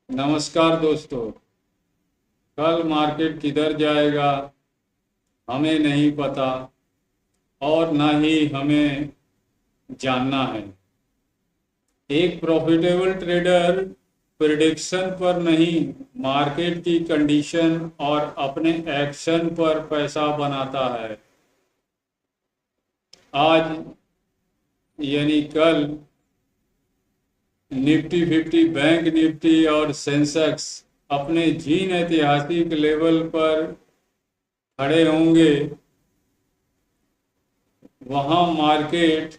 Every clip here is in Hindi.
नमस्कार दोस्तों। कल मार्केट किधर जाएगा हमें नहीं पता और ना ही हमें जानना है। एक प्रॉफिटेबल ट्रेडर प्रिडिक्शन पर नहीं, मार्केट की कंडीशन और अपने एक्शन पर पैसा बनाता है। आज यानी कल निफ्टी 50, बैंक निफ्टी और सेंसेक्स अपने जीन ऐतिहासिक लेवल पर खड़े होंगे। वहां मार्केट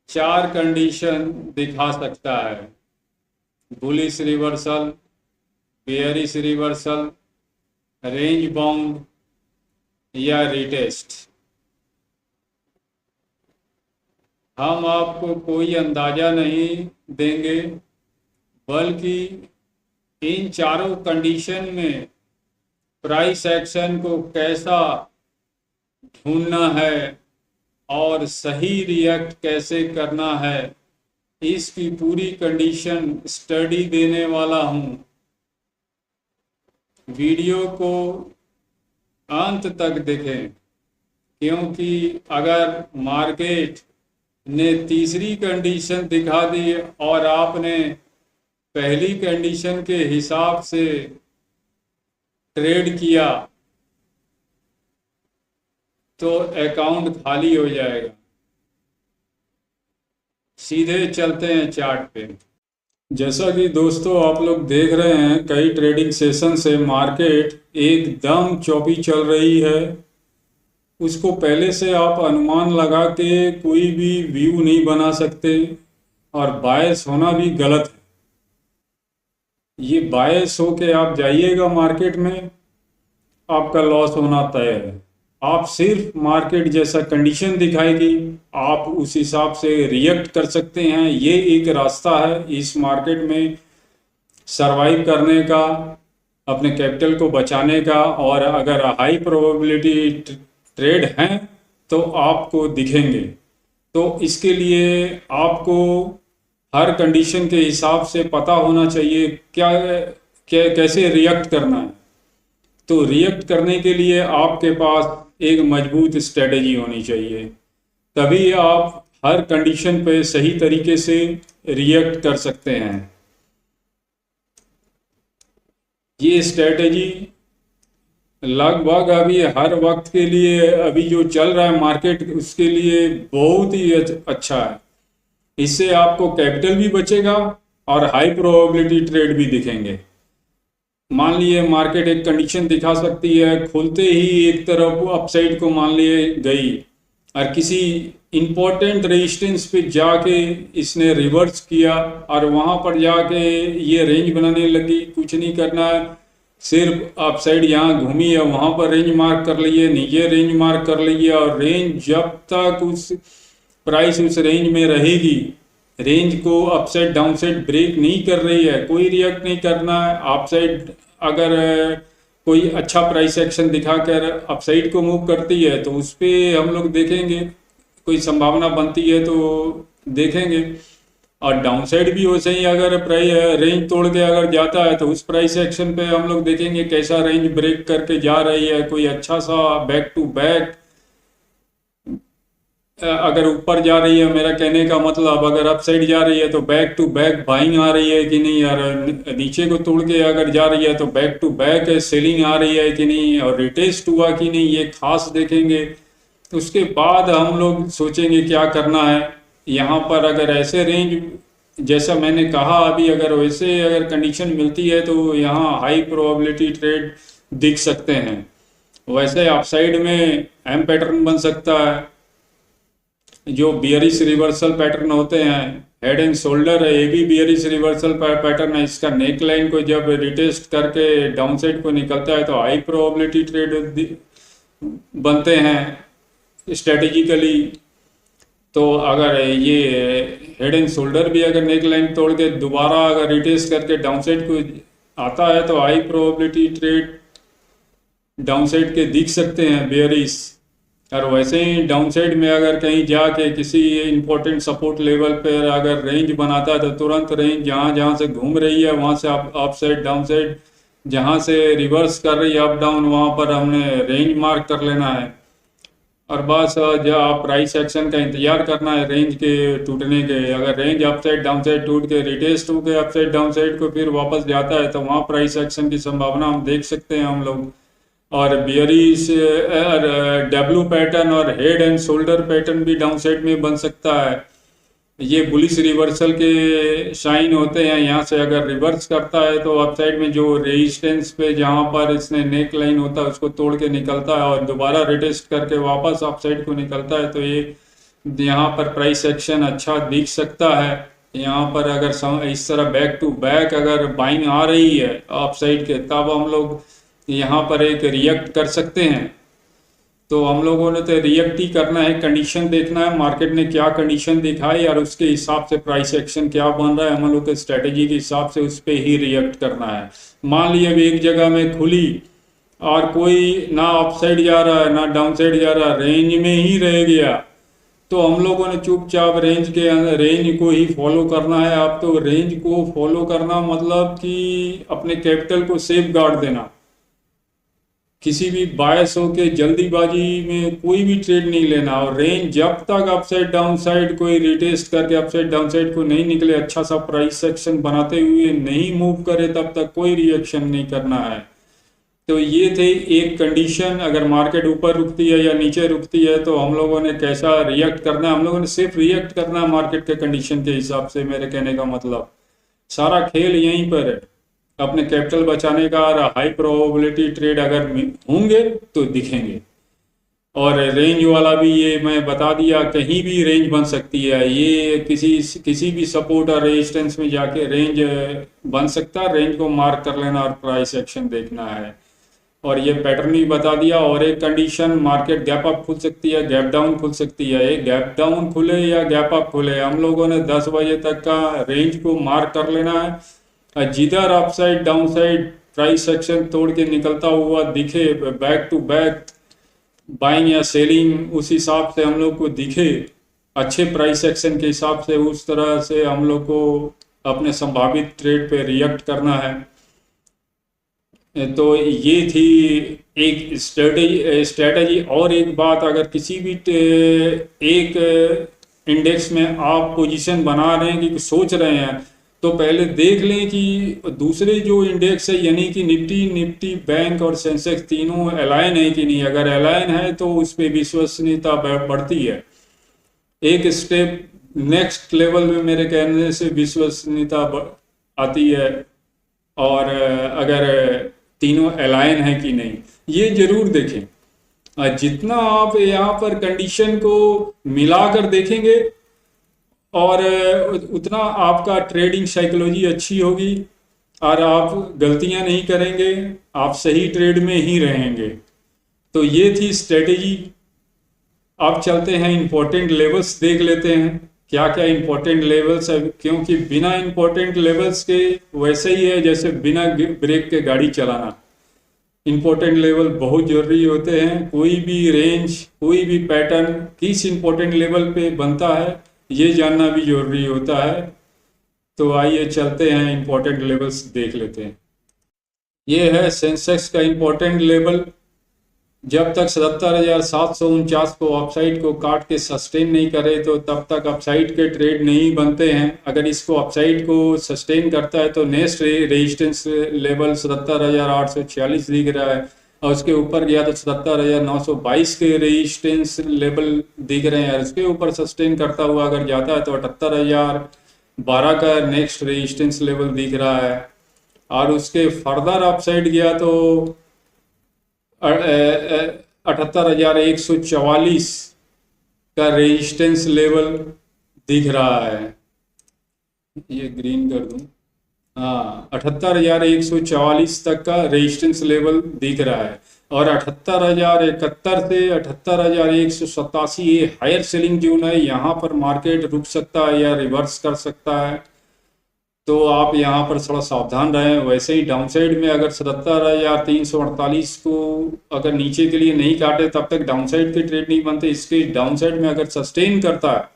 चार कंडीशन दिखा सकता है: bullish reversal, bearish reversal, range bound या रिटेस्ट। हम आपको कोई अंदाजा नहीं देंगे, बल्कि इन चारों कंडीशन में प्राइस एक्शन को कैसा ढूंढना है और सही रिएक्ट कैसे करना है, इसकी पूरी कंडीशन स्टडी देने वाला हूं। वीडियो को अंत तक देखें, क्योंकि अगर मार्केट ने तीसरी कंडीशन दिखा दी और आपने पहली कंडीशन के हिसाब से ट्रेड किया तो अकाउंट खाली हो जाएगा। सीधे चलते हैं चार्ट पे। जैसा कि दोस्तों आप लोग देख रहे हैं, कई ट्रेडिंग सेशन से मार्केट एकदम चौपी चल रही है। उसको पहले से आप अनुमान लगा के कोई भी व्यू नहीं बना सकते और बायस होना भी गलत है। ये बायस हो के आप जाइएगा मार्केट में, आपका लॉस होना तय है। आप सिर्फ मार्केट जैसा कंडीशन दिखाएगी, आप उस हिसाब से रिएक्ट कर सकते हैं। ये एक रास्ता है इस मार्केट में सरवाइव करने का, अपने कैपिटल को बचाने का। और अगर हाई प्रोबेबिलिटी ट्रेड हैं तो आपको दिखेंगे। तो इसके लिए आपको हर कंडीशन के हिसाब से पता होना चाहिए क्या कैसे रिएक्ट करना है। तो रिएक्ट करने के लिए आपके पास एक मजबूत स्ट्रेटेजी होनी चाहिए, तभी आप हर कंडीशन पे सही तरीके से रिएक्ट कर सकते हैं। ये स्ट्रेटेजी लगभग अभी हर वक्त के लिए, अभी जो चल रहा है मार्केट, उसके लिए बहुत ही अच्छा है। इससे आपको कैपिटल भी बचेगा और हाई प्रोबेबिलिटी ट्रेड भी दिखेंगे। मान लिए मार्केट एक कंडीशन दिखा सकती है, खुलते ही एक तरफ अपसाइड को मान लिए गई और किसी इंपॉर्टेंट रेजिस्टेंस पे जाके इसने रिवर्स किया और वहां पर जाके ये रेंज बनाने लगी। कुछ नहीं करना है, सिर्फ अपसाइड यहाँ घूमी है, वहां पर रेंज मार्क कर लिए, नीचे रेंज मार्क कर लिए। और रेंज जब तक उस प्राइस उस रेंज में रहेगी, रेंज को अपसाइड डाउनसाइड ब्रेक नहीं कर रही है, कोई रिएक्ट नहीं करना है। अपसाइड अगर कोई अच्छा प्राइस एक्शन दिखाकर अपसाइड को मूव करती है तो उस पर हम लोग देखेंगे, कोई संभावना बनती है तो देखेंगे। और डाउनसाइड भी वैसे ही अगर प्राइस रेंज तोड़ के अगर जाता है तो उस प्राइस एक्शन पे हम लोग देखेंगे कैसा रेंज ब्रेक करके जा रही है। कोई अच्छा सा बैक टू बैक अगर ऊपर जा रही है, मेरा कहने का मतलब अगर अप साइड जा रही है तो बैक टू बैक बाइंग आ रही है कि नहीं, और नीचे को तोड़ के अगर जा रही है तो बैक टू बैक सेलिंग आ रही है कि नहीं, और रिटेस्ट हुआ कि नहीं, ये खास देखेंगे। तो उसके बाद हम लोग सोचेंगे क्या करना है। यहाँ पर अगर ऐसे रेंज जैसा मैंने कहा अभी, अगर वैसे अगर कंडीशन मिलती है तो यहाँ हाई प्रोबेबिलिटी ट्रेड दिख सकते हैं। वैसे अपसाइड में एम पैटर्न बन सकता है, जो बियरिश रिवर्सल पैटर्न होते हैं। हेड एंड शोल्डर है, ये भी बियरिश रिवर्सल पैटर्न है। इसका नेक लाइन को जब रिटेस्ट करके डाउनसाइड को निकलता है तो हाई प्रोबेबिलिटी ट्रेड बनते हैं स्ट्रेटेजिकली। तो अगर ये हेड एंड शोल्डर भी अगर नेक लाइन तोड़ के दोबारा अगर रिटेस्ट करके डाउनसाइड को आता है तो हाई प्रोबेबिलिटी ट्रेड डाउनसाइड के दिख सकते हैं, बेयरिश। और वैसे ही डाउन साइड में अगर कहीं जाके किसी इंपॉर्टेंट सपोर्ट लेवल पर अगर रेंज बनाता है तो तुरंत रेंज जहाँ जहाँ से घूम रही है वहाँ से अप साइड डाउन साइड, जहाँ से रिवर्स कर रही है अप डाउन, वहाँ पर हमने रेंज मार्क कर लेना है। और बस जो आप प्राइस एक्शन का इंतजार करना है रेंज के टूटने के। अगर range up side down side टूट के रिटेस्ट होकर अप साइड डाउन साइड को फिर वापस जाता है तो वहाँ प्राइस एक्शन की संभावना हम देख सकते हैं हम लोग। और बियरिश डब्लू पैटर्न और हेड एंड शोल्डर पैटर्न भी डाउन साइड में बन सकता है। ये बुलिश रिवर्सल के साइन होते हैं। यहाँ से अगर रिवर्स करता है तो अप साइड में जो रेजिस्टेंस पे जहाँ पर इसने नेक लाइन होता है उसको तोड़ के निकलता है और दोबारा रिटेस्ट करके वापस अप साइड को निकलता है, तो ये यहाँ पर प्राइस एक्शन अच्छा दिख सकता है। यहाँ पर अगर इस तरह बैक टू बैक अगर बाइंग आ रही है अप साइड के, तब हम लोग यहाँ पर एक रिएक्ट कर सकते हैं। तो हम लोगों ने तो रिएक्ट ही करना है, कंडीशन देखना है मार्केट ने क्या कंडीशन दिखाई और उसके हिसाब से प्राइस एक्शन क्या बन रहा है, हम लोग के स्ट्रेटेजी के हिसाब से उस पर ही रिएक्ट करना है। मान लिया अभी एक जगह में खुली और कोई ना अप साइड जा रहा है ना डाउन साइड जा रहा है, रेंज में ही रह गया, तो हम लोगों ने चुपचाप रेंज को ही फॉलो करना है। अब तो रेंज को फॉलो करना मतलब कि अपने कैपिटल को सेफ गार्ड देना। किसी भी बायस हो के जल्दीबाजी में कोई भी ट्रेड नहीं लेना। और रेंज जब तक अपसाइड डाउन साइड कोई रिटेस्ट करके अपसाइड डाउन साइड को नहीं निकले, अच्छा सा प्राइस सेक्शन बनाते हुए नहीं मूव करे, तब तक कोई रिएक्शन नहीं करना है। तो ये थे एक कंडीशन, अगर मार्केट ऊपर रुकती है या नीचे रुकती है तो हम लोगों ने कैसा रिएक्ट करना है। हम लोगों ने सिर्फ रिएक्ट करना है मार्केट के कंडीशन के हिसाब से। मेरे कहने का मतलब सारा खेल यहीं पर है, अपने कैपिटल बचाने का। और हाई प्रोबेबिलिटी ट्रेड अगर होंगे तो दिखेंगे। और रेंज वाला भी ये मैं बता दिया, कहीं भी रेंज बन सकती है। ये किसी भी सपोर्ट और रेजिस्टेंस में जाके रेंज बन सकता है। रेंज को मार्क कर लेना और प्राइस एक्शन देखना है। और ये पैटर्न भी बता दिया। और एक कंडीशन, मार्केट गैप अप खुल सकती है, गैप डाउन खुल सकती है। एक गैप डाउन खुले या गैप अप खुले, हम लोगों ने 10 बजे तक का रेंज को मार्क कर लेना है। जिधर upside down side price section तोड़ के निकलता हुआ दिखे, बैक टू बैक बाइंग या सेलिंग उस हिसाब से हम लोग को दिखे, अच्छे प्राइस सेक्शन के हिसाब से, उस तरह से हम लोग को अपने संभावित ट्रेड पे रिएक्ट करना है। तो ये थी एक स्ट्रेटजी। और एक बात, अगर किसी भी एक इंडेक्स में आप पोजीशन बना रहे हैं कि सोच रहे हैं, तो पहले देख लें कि दूसरे जो इंडेक्स है यानी कि निफ्टी बैंक और सेंसेक्स तीनों अलाइन है कि नहीं। अगर अलाइन है तो उस पर विश्वसनीयता बढ़ती है। एक स्टेप नेक्स्ट लेवल में मेरे कहने से विश्वसनीयता आती है। और अगर तीनों अलाइन है कि नहीं, ये जरूर देखें। जितना आप यहाँ पर कंडीशन को मिलाकर देखेंगे और उतना आपका ट्रेडिंग साइकोलॉजी अच्छी होगी और आप गलतियां नहीं करेंगे, आप सही ट्रेड में ही रहेंगे। तो ये थी स्ट्रेटेजी। अब चलते हैं इंपॉर्टेंट लेवल्स देख लेते हैं, क्या क्या इंपॉर्टेंट लेवल्स है। क्योंकि बिना इंपॉर्टेंट लेवल्स के वैसे ही है जैसे बिना ब्रेक के गाड़ी चलाना। इंपॉर्टेंट लेवल बहुत जरूरी होते हैं। कोई भी रेंज, कोई भी पैटर्न किस इंपॉर्टेंट लेवल पे बनता है, ये जानना भी जरूरी होता है। तो आइए चलते हैं इंपॉर्टेंट लेवल्स देख लेते हैं। ये है सेंसेक्स का इंपॉर्टेंट लेवल। जब तक 77,749 को अपसाइड को काट के सस्टेन नहीं करे तो तब तक अपसाइड के ट्रेड नहीं बनते हैं। अगर इसको अपसाइड को सस्टेन करता है तो नेक्स्ट रेजिस्टेंस लेवल 77,846 दिख रहा है, और उसके ऊपर गया तो 77,922 के रेजिस्टेंस लेवल दिख रहे हैं। और उसके ऊपर सस्टेन करता हुआ अगर जाता है तो 78,012 का नेक्स्ट रेजिस्टेंस लेवल दिख रहा है। और उसके फर्दर अपसाइड गया तो 78,144 का रेजिस्टेंस लेवल दिख रहा है। ये ग्रीन कर दूं, हाँ, 78,144 तक का रेजिस्टेंस लेवल दिख रहा है। और 78,071 से 78,187 ये हायर सेलिंग जोन है। यहाँ पर मार्केट रुक सकता है या रिवर्स कर सकता है। तो आप यहाँ पर थोड़ा सावधान रहें। वैसे ही डाउन साइड में अगर 77,348 को अगर नीचे के लिए नहीं काटे तब तक डाउन साइड के ट्रेड नहीं बनते। इसके डाउन साइड में अगर सस्टेन करता है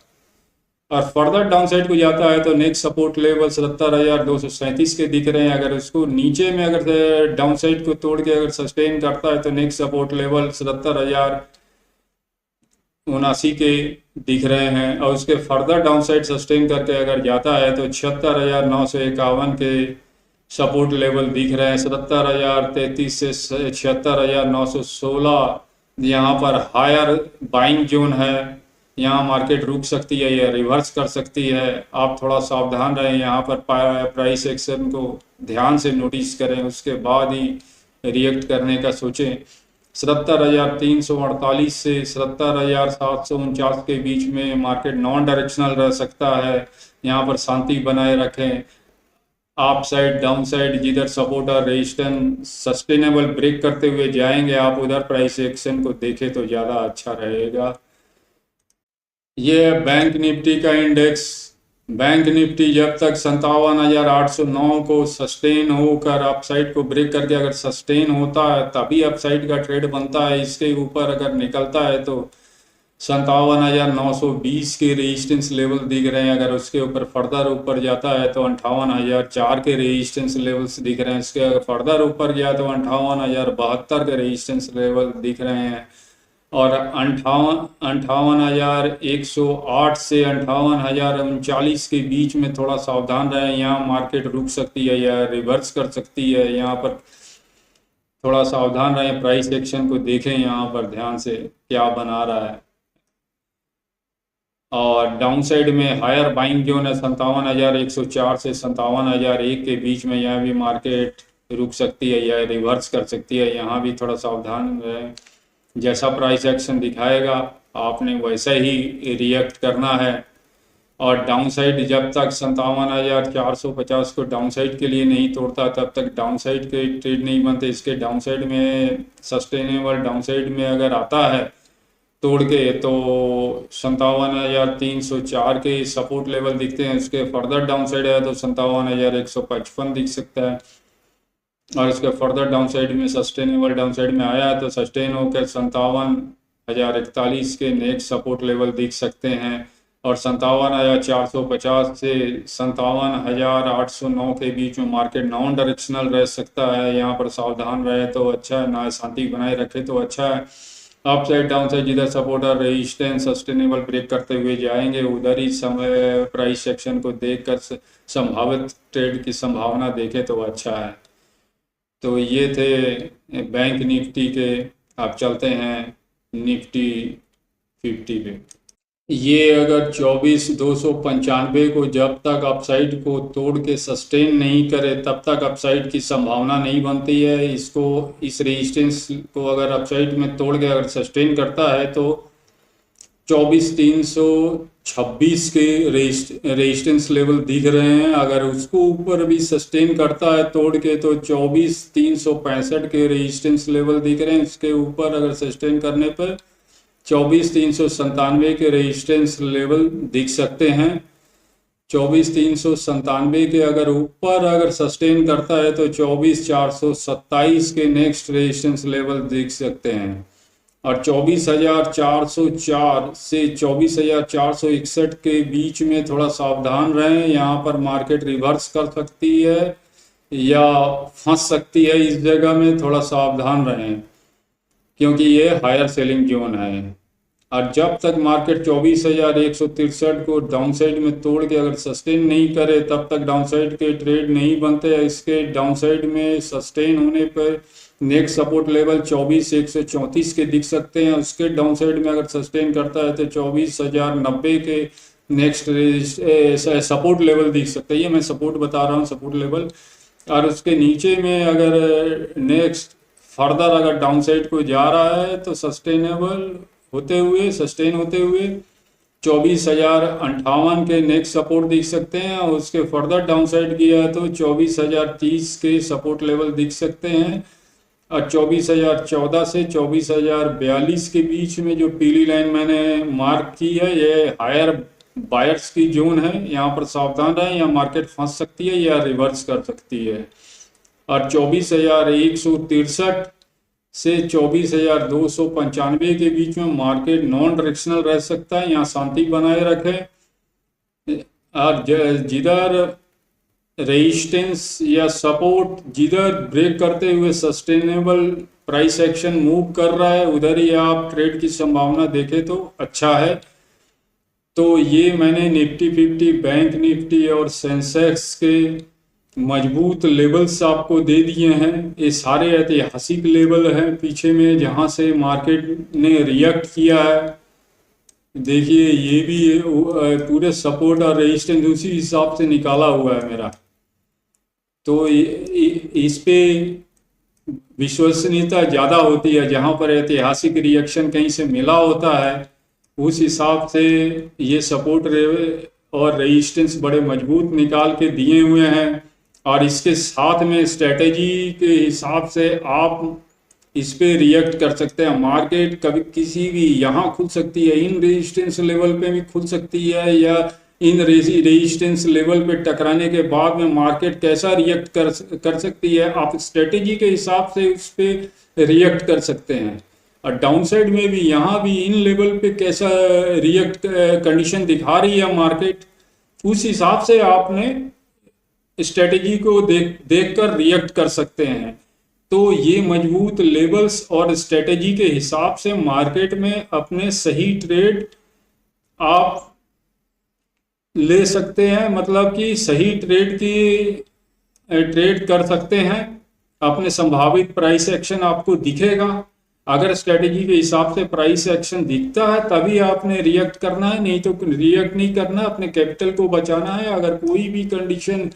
और फर्दर डाउन साइड को जाता है तो नेक्स्ट सपोर्ट लेवल 77,237 के दिख रहे हैं। अगर उसको नीचे में अगर डाउन साइड को तोड़ के अगर सस्टेन करता है तो नेक्स्ट सपोर्ट लेवल 77,079 के दिख रहे हैं। और उसके फर्दर डाउन साइड सस्टेन करके अगर जाता है तो 76,951 के सपोर्ट लेवल दिख रहे हैं। 77,033 से 76,916 यहाँ पर हायर बाइंग जोन है। यहाँ मार्केट रुक सकती है या रिवर्स कर सकती है। आप थोड़ा सावधान रहें, यहाँ पर प्राइस एक्शन को ध्यान से नोटिस करें, उसके बाद ही रिएक्ट करने का सोचें। 77,348 से 77,749 के बीच में मार्केट नॉन डायरेक्शनल रह सकता है। यहाँ पर शांति बनाए रखें। आप साइड डाउन साइड जिधर सपोर्ट और रेजिस्टेंस सस्टेनेबल ब्रेक करते हुए जाएंगे, आप उधर प्राइस एक्शन को देखें तो ज़्यादा अच्छा रहेगा। ये है बैंक निफ्टी का इंडेक्स। बैंक निफ्टी जब तक 57,809 को सस्टेन होकर अपसाइड को ब्रेक करके अगर सस्टेन होता है तभी अपसाइड का ट्रेड बनता है। इसके ऊपर अगर निकलता है तो 57,920 के रेजिस्टेंस लेवल दिख रहे हैं। अगर उसके ऊपर फर्दर ऊपर जाता है तो 58,004 के रेजिस्टेंस लेवल्स दिख रहे हैं। इसके अगर फर्दर ऊपर गया तो 58,072 के रेजिस्टेंस लेवल दिख रहे हैं। और 58,108 से 58,039 के बीच में थोड़ा सावधान रहें। यहाँ मार्केट रुक सकती है या रिवर्स कर सकती है। यहाँ पर थोड़ा सावधान रहें, प्राइस एक्शन को देखें यहाँ पर ध्यान से क्या बना रहा है। और डाउन साइड में हायर बाइंग जोन है 57,104 से 57,001 के बीच में। यहाँ भी मार्केट रुक सकती है या रिवर्स कर सकती है। यहाँ भी थोड़ा सावधान रहें। जैसा प्राइस एक्शन दिखाएगा आपने वैसा ही रिएक्ट करना है। और डाउन साइड जब तक 57,450 को डाउन साइड के लिए नहीं तोड़ता तब तक डाउन साइड के ट्रेड नहीं बनते। इसके डाउन साइड में सस्टेनेबल डाउन साइड में अगर आता है तोड़ के तो 57,304 के सपोर्ट लेवल दिखते हैं। उसके फर्दर डाउन साइड है तो 57,155 दिख सकता है। और इसके फर्दर डाउन साइड में सस्टेनेबल डाउन साइड में आया है तो सस्टेन होकर 57,041 के नेक्स्ट सपोर्ट लेवल दिख सकते हैं। और 57,450 से 57,809 के बीच में मार्केट नॉन डायरेक्शनल रह सकता है। यहाँ पर सावधान रहे तो अच्छा है, ना शांति बनाए रखे तो अच्छा है। अप साइड डाउन साइड जिधर सपोर्ट और रेजिस्टेंस सस्टेनेबल ब्रेक करते हुए जाएंगे उधर ही समय प्राइस सेक्शन को देखकर संभावित ट्रेड की संभावना देखे तो अच्छा है। तो ये थे बैंक निफ्टी के। अब चलते हैं निफ्टी 50 पे। ये अगर 24,295 को जब तक अपसाइड को तोड़ के सस्टेन नहीं करे तब तक अपसाइड की संभावना नहीं बनती है। इसको इस रेजिस्टेंस को अगर अपसाइड में तोड़ के अगर सस्टेन करता है तो 24,326 के रेजिस्टेंस लेवल दिख रहे हैं। अगर उसको ऊपर भी सस्टेन करता है तोड़ के तो 24,365 के रेजिस्टेंस लेवल दिख रहे हैं। इसके ऊपर अगर सस्टेन करने पर 24,397 के रेजिस्टेंस लेवल दिख सकते हैं। 24,397 के अगर ऊपर अगर सस्टेन करता है तो 24,427 के नेक्स्ट रेजिस्टेंस लेवल दिख सकते हैं। और 24,404 से 24,461 के बीच में थोड़ा सावधान रहें। यहाँ पर मार्केट रिवर्स कर सकती है या फंस सकती है। इस जगह में थोड़ा सावधान रहें क्योंकि ये हायर सेलिंग जोन है। और जब तक मार्केट 24,163 को डाउन साइड में तोड़ के अगर सस्टेन नहीं करे तब तक डाउन साइड के ट्रेड नहीं बनते। इसके डाउन साइड में सस्टेन होने पर नेक्स्ट सपोर्ट लेवल 24,134 के दिख सकते हैं। उसके डाउन साइड में अगर सस्टेन करता है तो 24,090 के नेक्स्ट सपोर्ट लेवल दिख सकते हैं। ये मैं सपोर्ट बता रहा हूँ, सपोर्ट लेवल। और उसके नीचे में अगर नेक्स्ट फर्दर अगर डाउन साइड को जा रहा है तो सस्टेन होते हुए 24,058 के नेक्स्ट सपोर्ट दिख सकते हैं। और उसके फर्दर डाउन साइड किया है तो 24,030 के सपोर्ट लेवल दिख सकते हैं। और 24,014 से 24,042 के बीच में जो पीली लाइन मैंने मार्क की है ये हायर बायर्स की जोन है, यहाँ पर सावधान रहें, या मार्केट फंस सकती है या रिवर्स कर सकती है। और 24,163 से 24,295 के बीच में मार्केट नॉन डायरेक्शनल रह सकता है, यहाँ शांति बनाए रखें। और जिधर रेजिस्टेंस या सपोर्ट जिधर ब्रेक करते हुए सस्टेनेबल प्राइस एक्शन मूव कर रहा है, उधर ही आप ट्रेड की संभावना देखें तो अच्छा है। तो ये मैंने निफ्टी 50, बैंक निफ्टी और सेंसेक्स के मजबूत लेवल्स आपको दे दिए हैं। ये सारे ऐतिहासिक लेवल हैं पीछे में, जहां से मार्केट ने रिएक्ट किया है। देखिए ये भी पूरे सपोर्ट और रेजिस्टेंस उसी हिसाब से निकाला हुआ है मेरा। तो इस पे विश्वसनीयता ज़्यादा होती है, जहाँ पर ऐतिहासिक रिएक्शन कहीं से मिला होता है उस हिसाब से ये सपोर्ट और रेजिस्टेंस बड़े मजबूत निकाल के दिए हुए हैं। और इसके साथ में स्ट्रेटेजी के हिसाब से आप इस पे रिएक्ट कर सकते हैं। मार्केट कभी किसी भी यहाँ खुल सकती है, इन रेजिस्टेंस लेवल पे भी खुल सकती है, या इन रेजिस्टेंस लेवल पे टकराने के बाद में मार्केट कैसा रिएक्ट कर सकती है, आप स्ट्रेटेजी के हिसाब से उस पर रिएक्ट कर सकते हैं। और डाउन साइड में भी यहाँ भी इन लेवल पे कैसा रिएक्ट कंडीशन दिखा रही है मार्केट, उस हिसाब से आपने स्ट्रेटेजी को देख कर रिएक्ट कर सकते हैं। तो ये मजबूत लेवल्स और स्ट्रेटेजी के हिसाब से मार्केट में अपने सही ट्रेड आप ले सकते हैं, मतलब कि सही ट्रेड कर सकते हैं। अपने संभावित प्राइस एक्शन आपको दिखेगा। अगर स्ट्रेटेजी के हिसाब से प्राइस एक्शन दिखता है तभी आपने रिएक्ट करना है, नहीं तो रिएक्ट नहीं करना, अपने कैपिटल को बचाना है। अगर कोई भी कंडीशन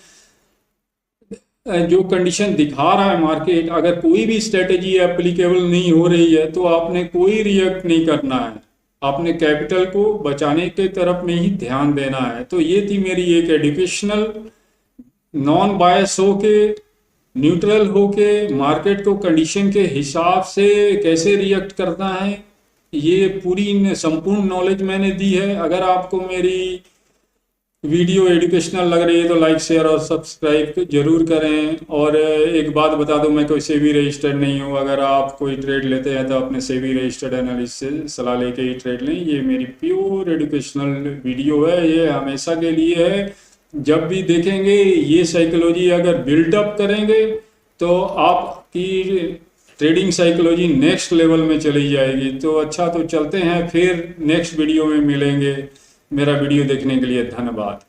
जो कंडीशन दिखा रहा है मार्केट, अगर कोई भी स्ट्रेटेजी एप्लीकेबल नहीं हो रही है तो आपने कोई रिएक्ट नहीं करना है, अपने कैपिटल को बचाने के तरफ में ही ध्यान देना है। तो ये थी मेरी एक एजुकेशनल, नॉन बायस होके, न्यूट्रल होके मार्केट को कंडीशन के हिसाब से कैसे रिएक्ट करना है, ये पूरी संपूर्ण नॉलेज मैंने दी है। अगर आपको मेरी वीडियो एजुकेशनल लग रही है तो लाइक, शेयर और सब्सक्राइब जरूर करें। और एक बात बता दूं, मैं कोई सेबी रजिस्टर्ड नहीं हूं। अगर आप कोई ट्रेड लेते हैं तो अपने सेबी रजिस्टर्ड एनालिस्ट से सलाह लेके ही ट्रेड लें। ये मेरी प्योर एजुकेशनल वीडियो है, ये हमेशा के लिए है। जब भी देखेंगे ये साइकोलॉजी अगर बिल्डअप करेंगे तो आपकी ट्रेडिंग साइकोलॉजी नेक्स्ट लेवल में चली जाएगी। तो अच्छा, तो चलते हैं, फिर नेक्स्ट वीडियो में मिलेंगे। मेरा वीडियो देखने के लिए धन्यवाद।